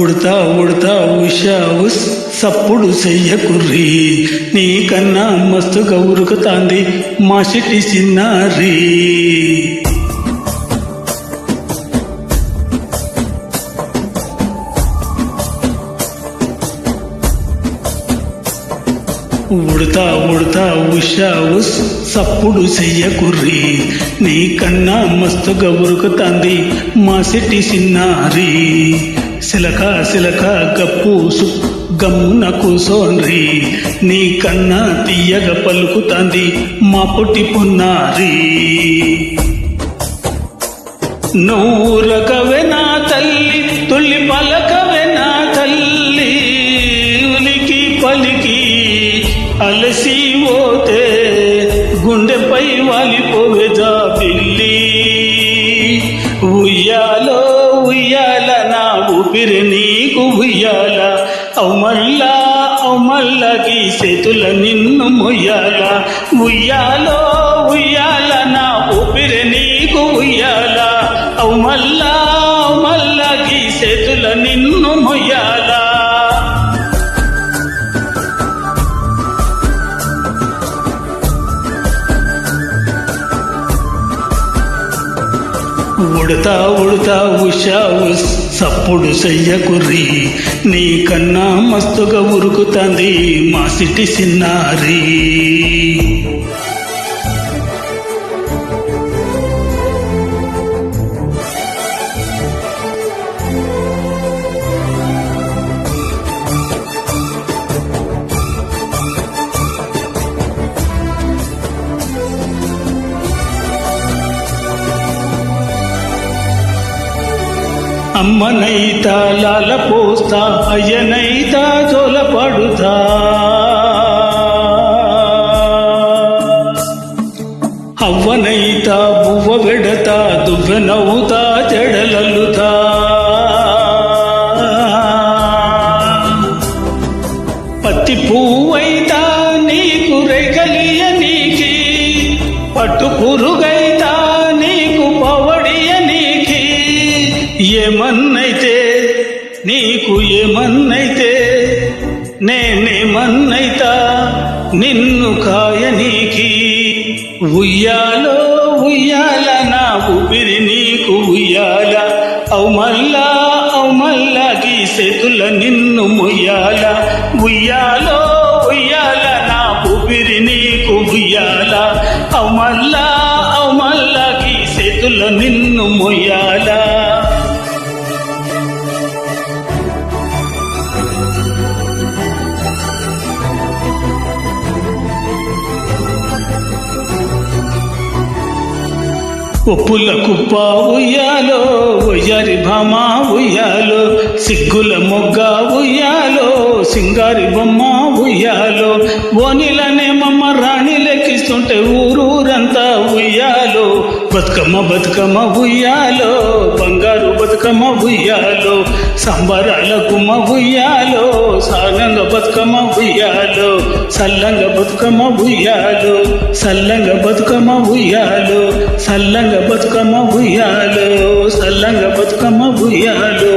ఉడతా ఉడతా ఉషా ఉస్ సప్పుడు చెయ్యకుర్రి, నీకన్నా మస్తుగా ఉరుకుతాంది మా సిట్టి చిన్నారి. ఉడతా ఉడతా ఉషా ఉస్ సప్పుడు చెయ్యకుర్రి, నీకన్నా మస్తుగా ఉరుకుతాంది మా సిట్టి చిన్నారి. సిలక సిలక గప్పూసు గమ్మున కూసోన్రి, నీకన్నా తీయగ పలుకుతాంది మా పొట్టి పున్నారి. నూరకవే నా తల్లి తొల్లి పలకవే నా తల్లి, ఉనికి పలికి అలసి పోతే గుండెపై వాలిపోవేదా పిల్లి. ఉయ్యాలో ఉయ్యాల నా ఊపిరి నీకు ఉయ్యాల, అవుమల్లా అవుమల్లా గీసేతుల నిన్ను మొయ్యాల. ఉయ్యాలో ఉయ్యాల నా ఊపిరి నీకు ఉయ్యాల, అవుమల్లా అవుమల్లా గీసేతుల నిన్ను మొయ్యాల. ఉడతా ఉడతా ఉషా ఉస్ సప్పుడు చెయ్యకుర్రి, నీకన్నా మస్తుగా ఉరుకుతాంది మా సిట్టి చిన్నారి. అమ్మనైతా లాల పోస్తా, అయ్యనైతా జోల పడుతా, అవ్వనైతా బువ్వ వెడతా, దువ్వెనవుతా జడలల్లుతా. పత్తి పువ్వైతా నీకు రేగలియ నీకి, పట్టు పురుగైతా నీకు పవడియ నీకి. ఏమన్నైతే నీకు ఏమన్నైతే నేనేమన్నైతా నిన్ను కాయనీకి. ఉయ్యాలో ఉయ్యాల నా ఊపిరి నీకు ఉయ్యాల, అవుమల్లా అవుమల్లా గీసేతుల నిన్ను మొయ్యాల. ఉయ్యాలో ఉయ్యాల నా ఊపిరి నీకు ఉయ్యాల, అవుమల్లా అవుమల్లా గీసేతుల నిన్ను మొయ్యాల. ఒప్పుల కుప్ప ఉయ్యాలో, ఒయ్యారి భామ ఉయ్యాలో, సిగ్గుల మొగ్గ ఉయ్యాలో, సింగారి బొమ్మ ఉయ్యాలో. ఓనిలనే మమ్మ రాణి లెక్కిస్తుంటే ఊరూరంతా ఉయ్యాలో. బతుకమ్మ బతుకమ్మ ఉయ్యాలో, బంగారు బతుకమ్మ ఉయ్యాలో, సంబరాల గుమ్మ ఉయ్యాలో, సాగంగ బతుకమ్మ ఉయ్యాలో, సల్లంగ బతుకమ్మ ఉయ్యాలో, సల్లంగ బతుకమ్మ ఉయ్యాలో, సల్లంగ బతుకమ్మ ఉయ్యాలో, సల్లంగ బతుకమ్మ ఉయ్యాలో.